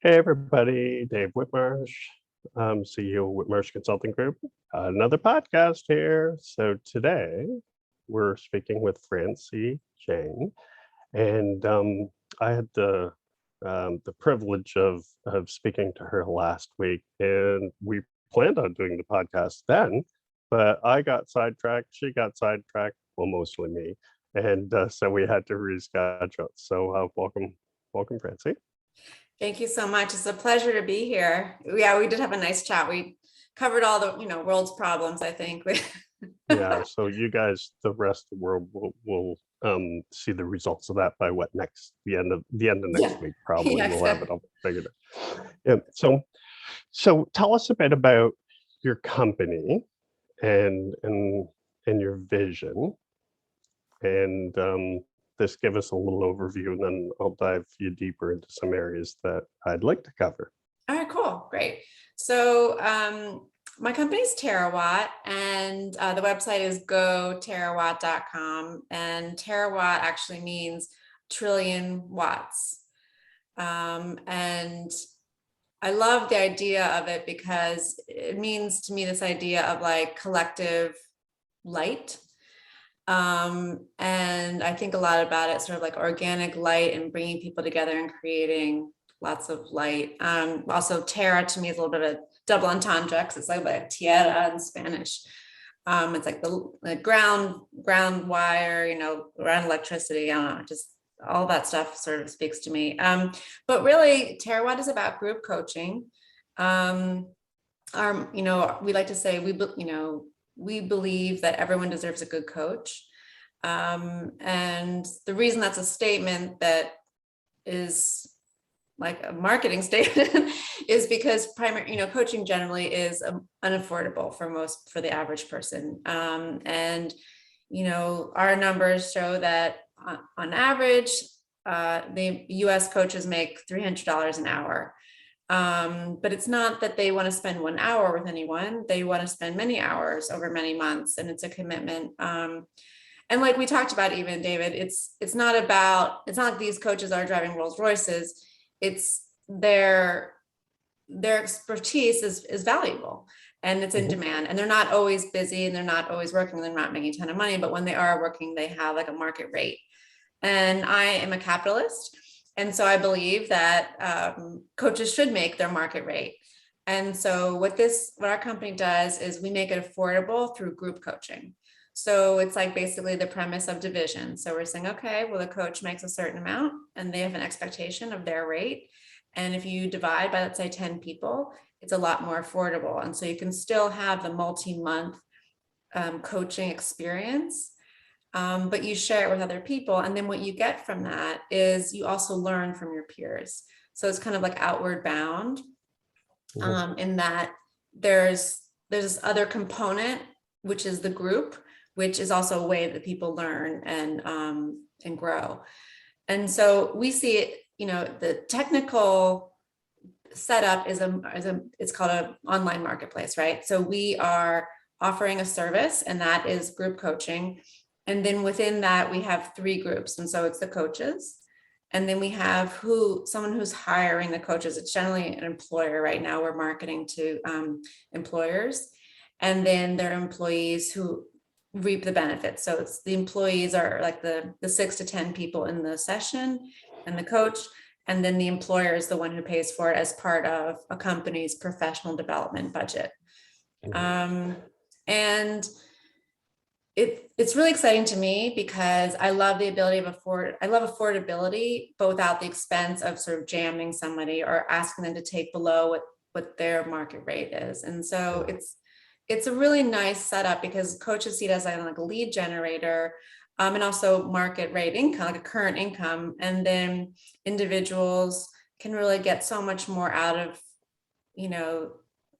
Hey everybody, Dave Whitmarsh, CEO of Whitmarsh Consulting Group. Another podcast here. So today we're speaking with Francie Jain, and I had the privilege of speaking to her last week, and we planned on doing the podcast then, but I got sidetracked. She got sidetracked. Well, mostly me, and so we had to reschedule. So welcome, Francie. Thank you so much. It's a pleasure to be here. Yeah, we did have a nice chat. We covered all the, world's problems, I think. Yeah, so you guys, the rest of the world will see the results of that by the end of next Yeah. week, probably. Yeah, We'll have it all figured out. Yeah, so tell us a bit about your company and your vision, and just give us a little overview, and then I'll dive you deeper into some areas that I'd like to cover. All right, cool. Great. So my company's Terawatt, and the website is goterawatt.com. And terawatt actually means trillion watts. And I love the idea of it because it means to me this idea of like collective light. And I think a lot about it, sort of like organic light and bringing people together and creating lots of light. Also, Terra to me is a little bit of a double entendre because it's like tierra in Spanish. It's like the ground wire, around electricity. I don't know, just all that stuff sort of speaks to me. But really, Terawatt is about group coaching. We like to say we believe that everyone deserves a good coach. And the reason that's a statement that is like a marketing statement is because coaching generally is unaffordable for the average person. And our numbers show that on average, the US coaches make $300 an hour. But it's not that they want to spend 1 hour with anyone. They want to spend many hours over many months, and it's a commitment. And like we talked about, even David, it's not like these coaches are driving Rolls Royces. It's their expertise is valuable and it's in demand, and they're not always busy and they're not always working. They're not making a ton of money, but when they are working, they have like a market rate. And I am a capitalist. And so I believe that coaches should make their market rate. And so what our company does is we make it affordable through group coaching. So it's like basically the premise of division. So we're saying, okay, well, the coach makes a certain amount and they have an expectation of their rate. And if you divide by, let's say, 10 people, it's a lot more affordable. And so you can still have the multi-month coaching experience. But you share it with other people. And then what you get from that is you also learn from your peers. So it's kind of like outward bound in that there's this other component, which is the group, which is also a way that people learn and grow. And so we see it, the technical setup is it's called an online marketplace, right? So we are offering a service, and that is group coaching. And then within that, we have 3 groups. And so it's the coaches. And then we have someone who's hiring the coaches. It's generally an employer right now. We're marketing to employers. And then their employees who reap the benefits. So it's the employees are like the 6 to 10 people in the session and the coach. And then the employer is the one who pays for it as part of a company's professional development budget. And it's really exciting to me because I love the ability I love affordability, but without the expense of sort of jamming somebody or asking them to take below what their market rate is. And so it's a really nice setup because coaches see it as like a lead generator, and also market rate income, like a current income. And then individuals can really get so much more out of,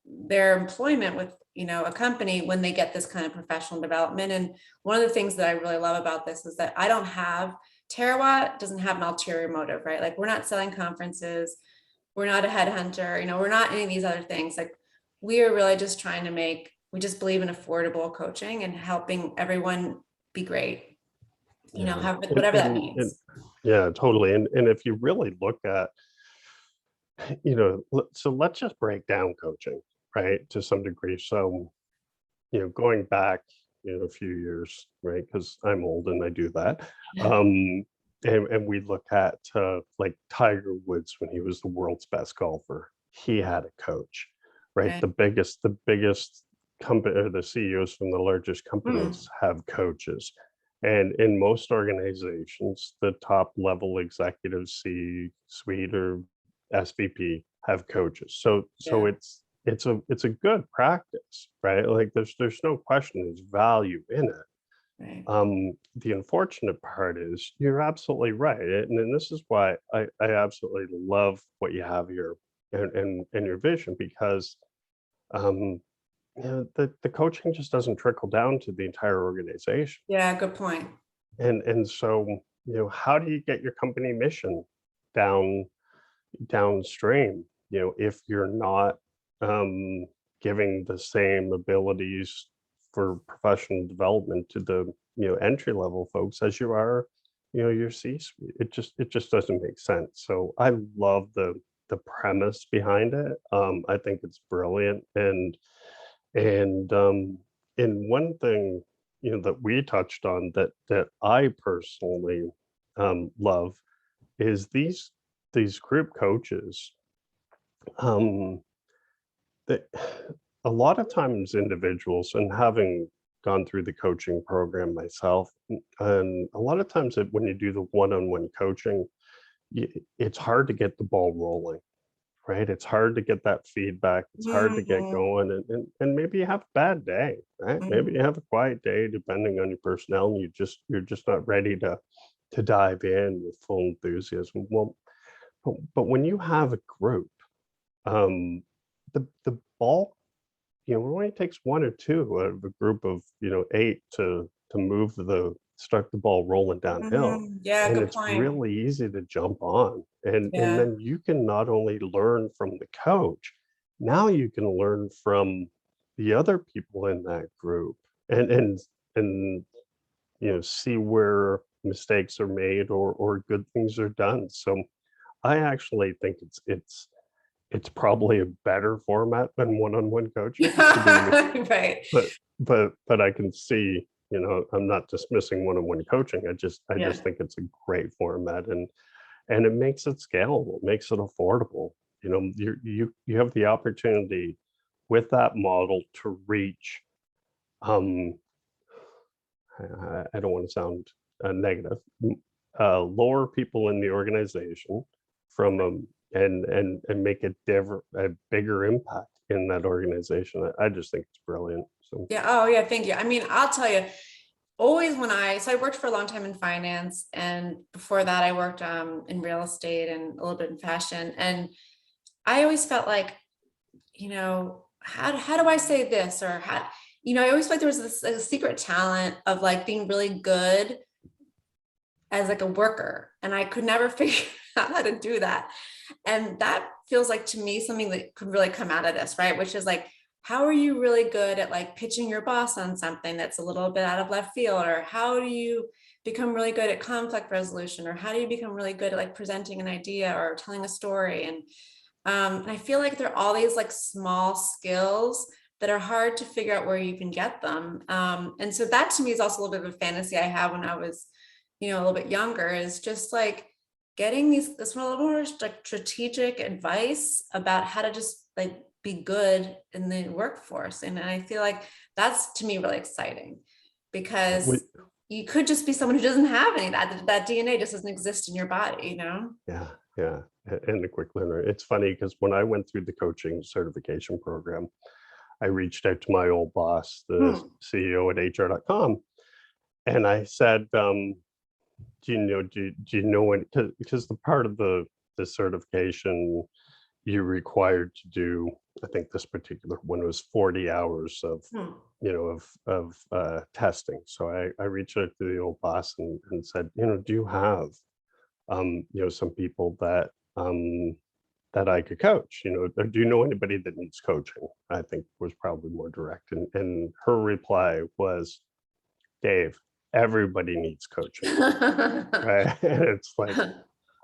their employment with a company when they get this kind of professional development. And one of the things that I really love about this is that Terawatt doesn't have an ulterior motive, right? Like we're not selling conferences. We're not a headhunter, we're not any of these other things. Like we are really just we just believe in affordable coaching and helping everyone be great, whatever that means. Yeah, totally. And if you really look at so let's just break down coaching, right, to some degree. So, going back, a few years, right, because I'm old and I do that. Um, and we look at like Tiger Woods when he was the world's best golfer. He had a coach, right? Right. The biggest company, or the CEOs from the largest Mm, companies have coaches. And in most organizations, the top level executives, C-suite or SVP, have coaches. So yeah. it's a good practice, right? Like there's no question there's value in it. Right. The unfortunate part is you're absolutely right. And this is why I absolutely love what you have here and your vision, because um, the coaching just doesn't trickle down to the entire organization. Yeah. Good point. And so, how do you get your company mission down downstream, if you're not um, giving the same abilities for professional development to the entry level folks as you are, your C-suite. It just doesn't make sense. So I love the premise behind it. I think it's brilliant, and one thing that we touched on that I personally love is these group coaches. um, that a lot of times individuals, and having gone through the coaching program myself, and a lot of times when you do the one-on-one coaching, it's hard to get the ball rolling, right? It's hard to get that feedback. It's hard to get Mhm, going, and maybe you have a bad day, right? Maybe mhm. you have a quiet day, depending on your personnel, and you're just not ready to dive in with full enthusiasm. Well, but when you have a group, um, the ball, it only takes one or two out of a group of, eight to move start the ball rolling downhill. Mhm. Yeah. And Good it's point. really easy to jump on. And Yeah. then you can not only learn from the coach, now you can learn from the other people in that group, and see where mistakes are made, or good things are done. So I actually think it's probably a better format than one-on-one coaching, to be, Right. but I can see, I'm not dismissing one-on-one coaching. I Yeah. just think it's a great format, and it makes it scalable, makes it affordable. You have the opportunity with that model to reach, um I don't want to sound negative, lower people in the organization from and make a bigger impact in that organization. I just think it's brilliant. So Yeah. Oh, yeah. Thank you. I mean, I'll tell you, always so I worked for a long time in finance. And before that, I worked in real estate and a little bit in fashion. And I always felt like, how do I say this? Or I always felt like there was this a secret talent of like being really good as like a worker. And I could never figure out how to do that. And that feels like to me something that could really come out of this, right? Which is like, how are you really good at like pitching your boss on something that's a little bit out of left field? Or how do you become really good at conflict resolution? Or how do you become really good at like presenting an idea or telling a story? And I feel like there are all these like small skills that are hard to figure out where you can get them. And so that to me is also a little bit of a fantasy I had when I was, a little bit younger, is just like getting this little more like strategic advice about how to just like be good in the workforce. And I feel like that's to me really exciting, we, because you could just be someone who doesn't have any of that DNA just doesn't exist in your body. yeah, yeah. And a quick learner. It's funny because when I went through the coaching certification program, I reached out to my old boss, the Hmm. CEO at HR.com, and I said, do you know when, because the part of the certification you required to do, I think this particular one was 40 hours of Hmm. testing. So I reached out to the old boss and said, do you have some people that I could coach, or do you know anybody that needs coaching? I think was probably more direct. And her reply was, Dave, everybody needs coaching, right? And it's like,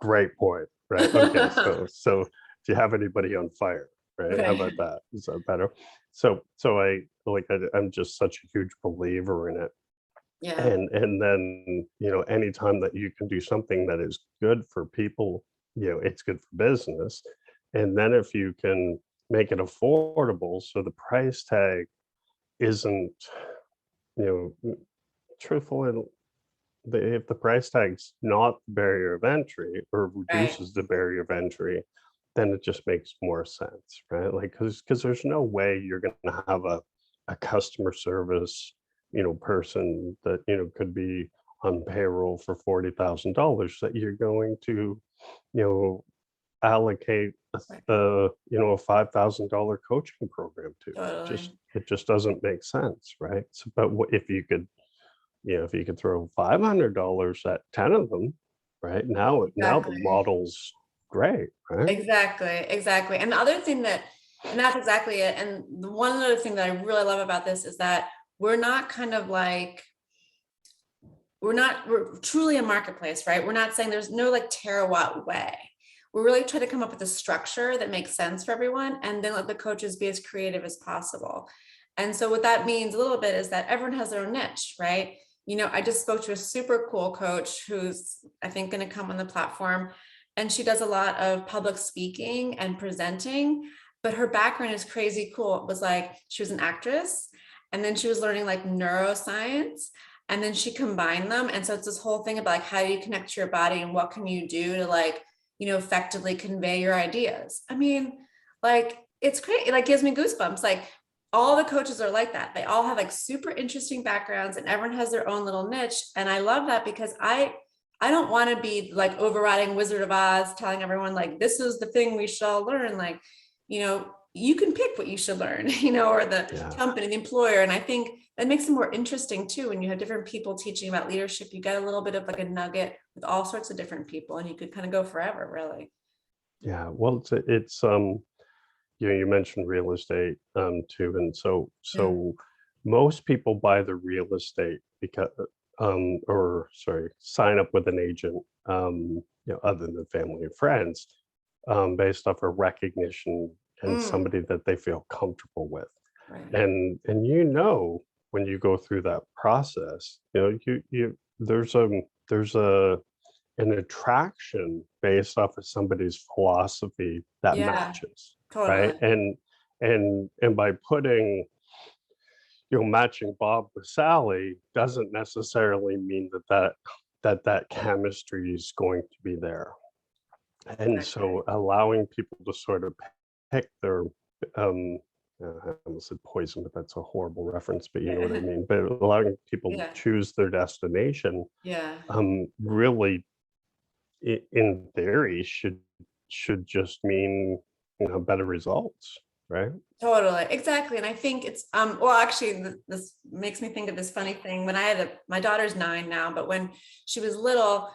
great point, right? Okay, so do you have anybody on fire? Right? How about Right. that? Is that better? I'm just such a huge believer in it. Yeah. And then, anytime that you can do something that is good for people, it's good for business. And then if you can make it affordable, so the price tag isn't, truthful, and if the price tag's not the barrier of entry or Right. reduces the barrier of entry, then it just makes more sense, right? Like, because there's no way you're going to have a customer service, person that, could be on payroll for $40,000 that you're going to, you know, allocate Right. a $5,000 coaching program to. Totally. It just doesn't make sense, right? So, but if you could, if you could throw $500 at 10 of them, right? Now the Exactly. model's great, right? Exactly. Exactly. And the other thing and that's exactly it. And the one other thing that I really love about this is that we're not kind of like, we're truly a marketplace, right? We're not saying there's no like terawatt way. We're really trying to come up with a structure that makes sense for everyone and then let the coaches be as creative as possible. And so what that means a little bit is that everyone has their own niche, right? I just spoke to a super cool coach who's, I think, going to come on the platform, and she does a lot of public speaking and presenting, but her background is crazy cool. It was like she was an actress, and then she was learning like neuroscience, and then she combined them. And so it's this whole thing about like, how do you connect to your body and what can you do to like, effectively convey your ideas. I mean, like, it's great. It like gives me goosebumps. Like, all the coaches are like that. They all have like super interesting backgrounds and everyone has their own little niche. And I love that because I don't want to be like overriding Wizard of Oz, telling everyone like, this is the thing we should all learn. Like, you can pick what you should learn, or the Yeah. company, the employer. And I think that makes it more interesting too. When you have different people teaching about leadership, you get a little bit of like a nugget with all sorts of different people, and you could kind of go forever, really. Yeah. Well, you mentioned real estate too. And Yeah. so most people buy the real estate because or sorry, sign up with an agent, other than family and friends, based off of recognition and Mm, somebody that they feel comfortable with. right. And when you go through that process, you there's an attraction based off of somebody's philosophy that Yeah, matches, right? totally. And by putting, matching Bob with Sally doesn't necessarily mean that chemistry is going to be there. And Exactly. so allowing people to sort of pick their, I almost said poison, but that's a horrible reference, but you know what I mean. But allowing people to Yeah. choose their destination, Yeah. really, in theory, should just mean, better results, right? Totally, exactly. And I think it's well, actually, this makes me think of this funny thing. When I had my daughter's 9 now, but when she was little,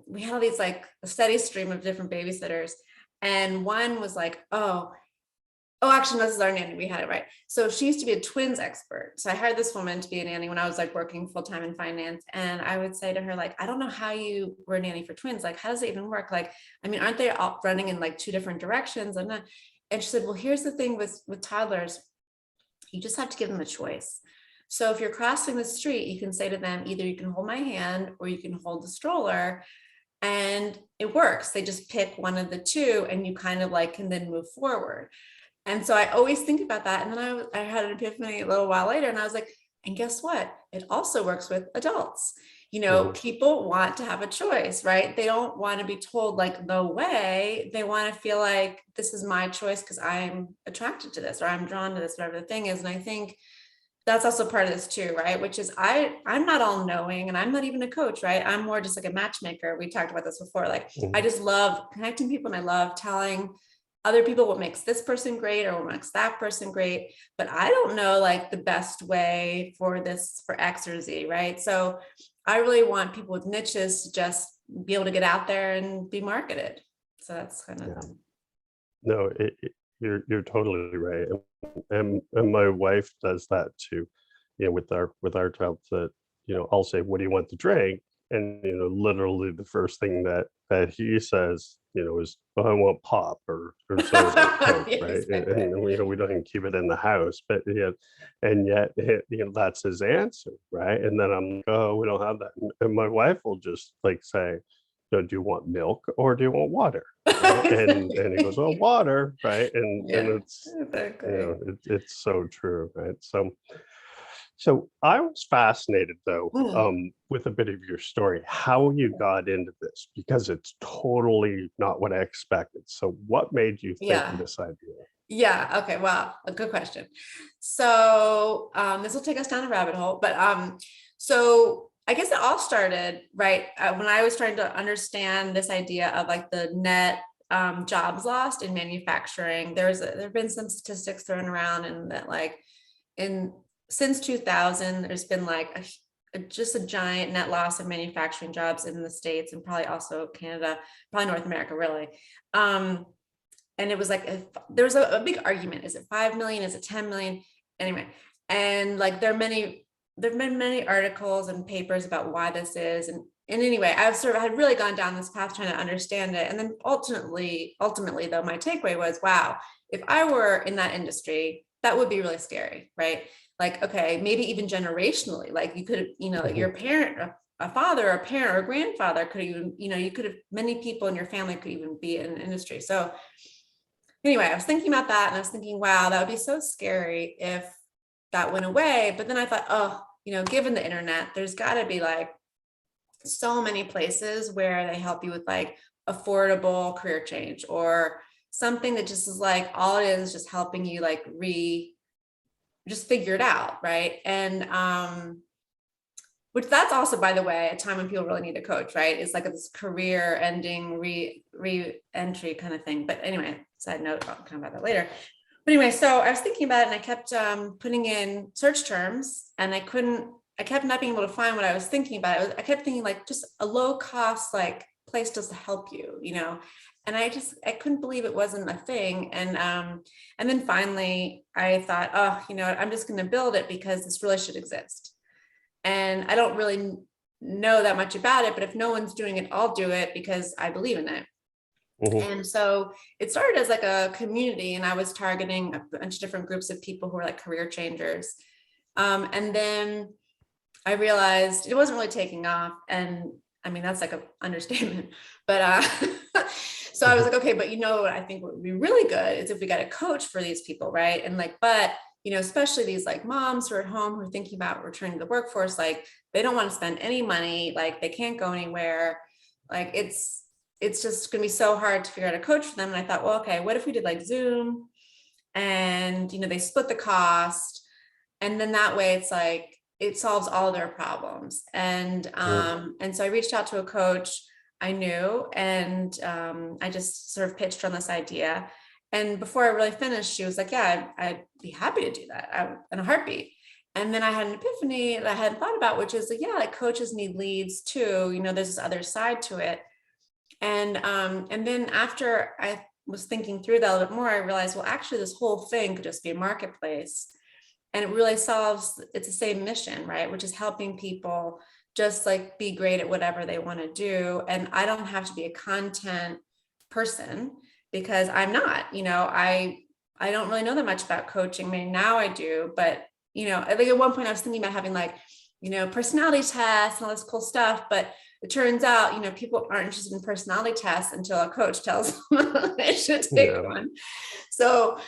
we had all these like a steady stream of different babysitters. And one was like, oh, actually, no, this is our nanny. We had it right. So she used to be a twins expert. So I hired this woman to be a nanny when I was like working full time in finance. And I would say to her, like, I don't know how you were a nanny for twins. Like, how does it even work? Like, I mean, aren't they all running in like two different directions? And she said, well, here's the thing with toddlers, you just have to give them a choice. So if you're crossing the street, you can say to them, either you can hold my hand or you can hold the stroller. And it works. They just pick one of the two and you kind of like can then move forward. And so I always think about that. And then I had an epiphany a little while later and I was like, and guess what? It also works with adults. Mhm. People want to have a choice, right? They don't want to be told like no way. They want to feel like this is my choice because I'm attracted to this or I'm drawn to this, whatever the thing is. And I think that's also part of this too, right? Which is I'm not all knowing and I'm not even a coach, right? I'm more just like a matchmaker. We talked about this before. Like I Mhm. just love connecting people and I love telling other people what makes this person great or what makes that person great. But I don't know like the best way for this for X or Z, right? So I really want people with niches to just be able to get out there and be marketed. So that's kind of Yeah. No, you're totally right. And my wife does that too, with our child, that, I'll say, what do you want to drink? And, literally the first thing that he says, is, oh, I want pop or soda, Coke, Yeah, right? exactly. And we don't even keep it in the house, but yeah, and yet that's his answer, right? And then I'm like, oh, we don't have that, and my wife will just like say, so do you want milk or do you want water, right? And he goes, well, Exactly. water, right? And Yeah, it's exactly. it's so true, right? So I was fascinated though, Mm, with a bit of your story, how you got into this, because it's totally not what I expected. So what made you think of yeah. this idea? Yeah. Okay. Wow. A good question. So this will take us down a rabbit hole, but so I guess it all started right when I was trying to understand this idea of like the net jobs lost in manufacturing. There've been some statistics thrown around, and that like in since 2000, there's been like just a giant net loss of manufacturing jobs in the States, and probably also Canada, probably North America, really. Um, and it was like there was a big argument: is it 5 million, is it 10 million, anyway? And like there've been many articles and papers about why this is, and anyway, I've sort of had really gone down this path trying to understand it, and then ultimately though, my takeaway was, wow, if I were in that industry, that would be really scary, right? Like, okay, maybe even generationally, like you could, Mhm. your parent, a father, a parent, or a grandfather could even, you could have, many people in your family could even be in an industry. So anyway, I was thinking about that, and I was thinking, wow, that would be so scary if that went away. But then I thought, oh, given the internet, there's got to be like so many places where they help you with like affordable career change, or something that just is like, all it is just helping you like just figure it out, right? And which that's also, by the way, a time when people really need a coach, right? It's like this career ending re-entry kind of thing. But anyway, side note, I'll talk about that later. But anyway, so I was thinking about it, and I kept putting in search terms, and I kept not being able to find what I was thinking about. I kept thinking like just a low cost, like place just to help you, and I couldn't believe it wasn't a thing. And then finally I thought, oh, I'm just going to build it because this really should exist. And I don't really know that much about it, but if no one's doing it, I'll do it because I believe in it. Mhm. And so it started as like a community, and I was targeting a bunch of different groups of people who were like career changers. And then I realized it wasn't really taking off. And I mean, that's like an understatement, but so I was Mhm. like, okay, but what I think would be really good is if we got a coach for these people, right? And like, but especially these like moms who are at home who are thinking about returning to the workforce, like they don't want to spend any money, like they can't go anywhere, like it's just going to be so hard to figure out a coach for them. And I thought, well, okay, what if we did like Zoom, and they split the cost, and then that way it's like it solves all their problems. Mhm. And so I reached out to a coach I knew, and I just sort of pitched on this idea. And before I really finished, she was like, yeah, I'd be happy to do that in a heartbeat. And then I had an epiphany that I hadn't thought about, which is like, yeah, like coaches need leads too. There's this other side to it. And then after I was thinking through that a little bit more, I realized, well, actually, this whole thing could just be a marketplace. And it really it's the same mission, right? Which is helping people just like be great at whatever they want to do. And I don't have to be a content person, because I'm not, I don't really know that much about coaching. I mean, now I do, but I think at one point I was thinking about having like, personality tests and all this cool stuff, but it turns out, people aren't interested in personality tests until a coach tells them they should take Yeah. one. So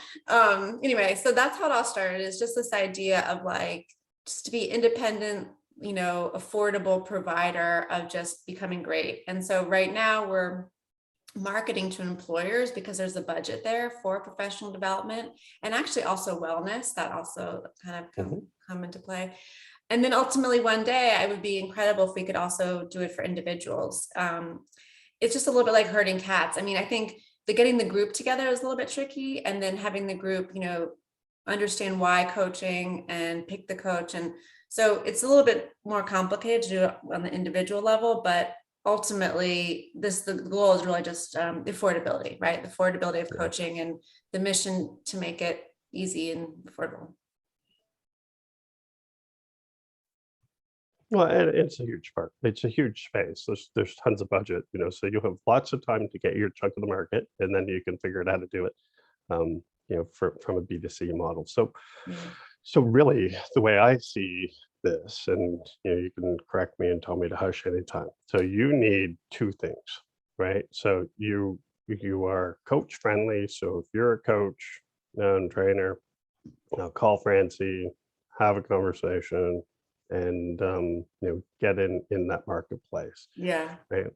anyway, so that's how it all started, is just this idea of like, just to be independent, affordable provider of just becoming great. And so right now we're marketing to employers because there's a budget there for professional development, and actually also wellness, that also kind of Mhm. come into play. And then ultimately one day it would be incredible if we could also do it for individuals. It's just a little bit like herding cats. I mean, I think getting the group together is a little bit tricky, and then having the group, understand why coaching and pick the coach. And so it's a little bit more complicated to do it on the individual level, but ultimately the goal is really just the affordability, right? The affordability of Yeah. coaching, and the mission to make it easy and affordable. Well, and it's a huge part. It's a huge space. There's tons of budget, so you have lots of time to get your chunk of the market, and then you can figure out how to do it, from a B2C model. Yeah. So really, the way I see this, and you can correct me and tell me to hush anytime. So you need two things, right? So you are coach friendly. So if you're a coach and trainer, call Francie, have a conversation, and get in that marketplace, Yeah. right?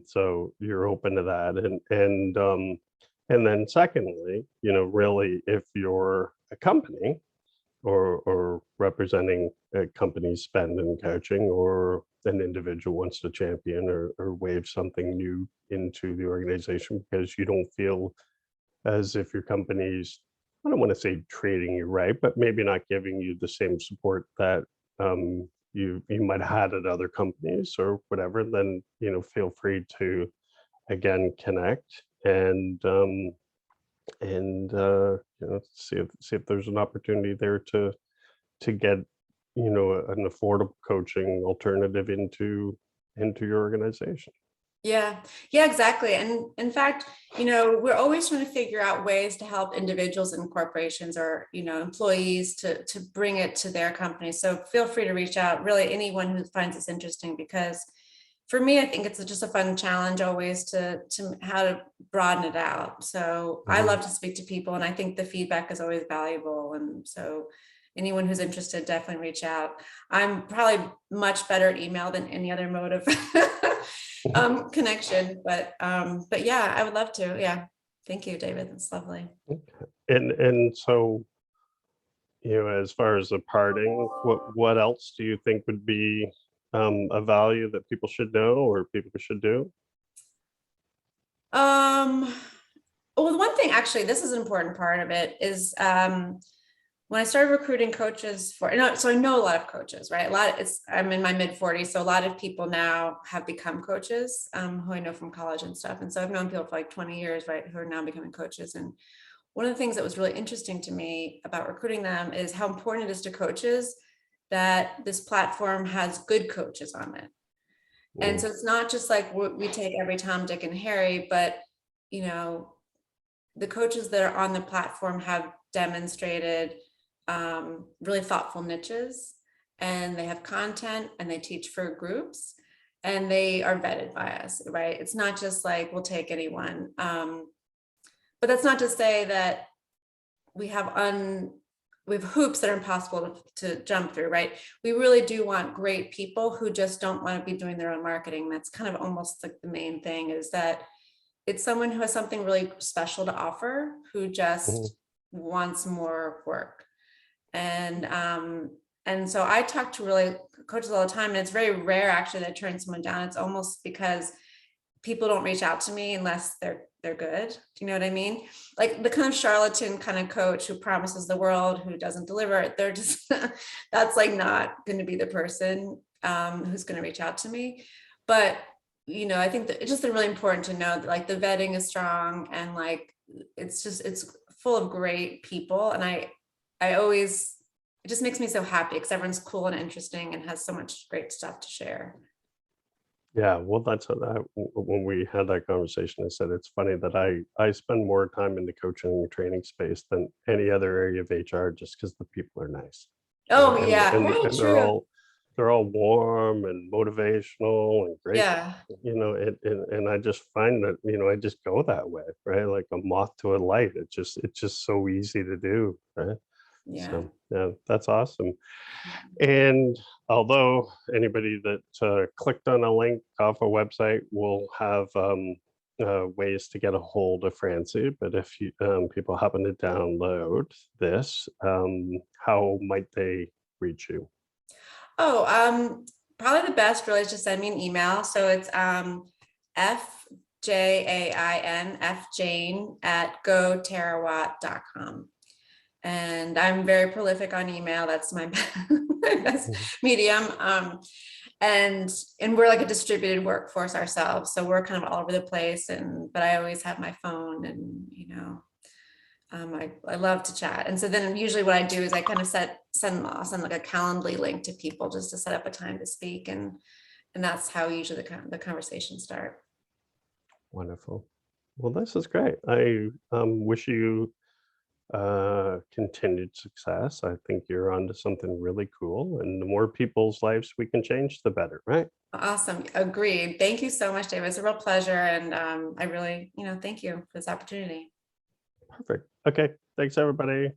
So you're open to that, and then secondly, really, if you're a company or representing a company's spend in coaching, or an individual wants to champion or wave something new into the organization because you don't feel as if your company's, I don't want to say treating you right, but maybe not giving you the same support that you might have had at other companies or whatever, then feel free to again connect and see if there's an opportunity there to get an affordable coaching alternative into your organization. Yeah, yeah, exactly. And in fact, we're always trying to figure out ways to help individuals and corporations or, employees to bring it to their company. So feel free to reach out, really anyone who finds this interesting, because for me, I think it's just a fun challenge always to how to broaden it out. So I Mhm. love to speak to people, and I think the feedback is always valuable. And so anyone who's interested, definitely reach out. I'm probably much better at email than any other mode of connection, but yeah, I would love to. Yeah. Thank you, David. That's lovely. And so, as far as the parting, what else do you think would be a value that people should know or people should do? Um, well, one thing actually, this is an important part of it is when I started recruiting coaches so I know a lot of coaches, right? I'm in my mid 40s. So a lot of people now have become coaches, who I know from college and stuff. And so I've known people for like 20 years, right, who are now becoming coaches. And one of the things that was really interesting to me about recruiting them is how important it is to coaches that this platform has good coaches on it. And Mm. so it's not just like we take every Tom, Dick, and Harry, but you know, the coaches that are on the platform have demonstrated really thoughtful niches, and they have content, and they teach for groups, and they are vetted by us, right? It's not just like we'll take anyone. But that's not to say that we have hoops that are impossible to jump through, right? We really do want great people who just don't want to be doing their own marketing. That's kind of almost like the main thing, is that it's someone who has something really special to offer, who Mhm. just wants more work. And so I talk to really coaches all the time, and it's very rare actually that I turn someone down. It's almost because people don't reach out to me unless they're good. Do you know what I mean? Like the kind of charlatan kind of coach who promises the world, who doesn't deliver, they're just that's like not going to be the person who's going to reach out to me. But I think that it's just really important to know that like the vetting is strong, and like it's full of great people. And I always, it just makes me so happy because everyone's cool and interesting and has so much great stuff to share. Yeah, well, that's what when we had that conversation, I said it's funny that I spend more time in the coaching and training space than any other area of HR, just because the people are nice, right? Oh yeah, right, And true. they're all warm and motivational and great, Yeah, and I just find that I just go that way, right? Like a moth to a light. It's just so easy to do, right? yeah. So yeah, that's awesome. And although anybody that clicked on a link off a website will have ways to get a hold of Francie, but if people happen to download this, how might they reach you? Oh, probably the best really is just send me an email. So it's FJAIN Jane at goterawatt.com. And I'm very prolific on email. That's my my best Mhm. medium. And we're like a distributed workforce ourselves. So we're kind of all over the place. But I always have my phone, and I love to chat. And so then usually what I do is I kind of send like a Calendly link to people just to set up a time to speak. And that's how usually the conversations start. Wonderful. Well, this is great. I wish you continued success. I think you're onto something really cool. And the more people's lives we can change, the better, right? Awesome. Agreed. Thank you so much, David. It's a real pleasure. And I really, thank you for this opportunity. Perfect. Okay. Thanks, everybody.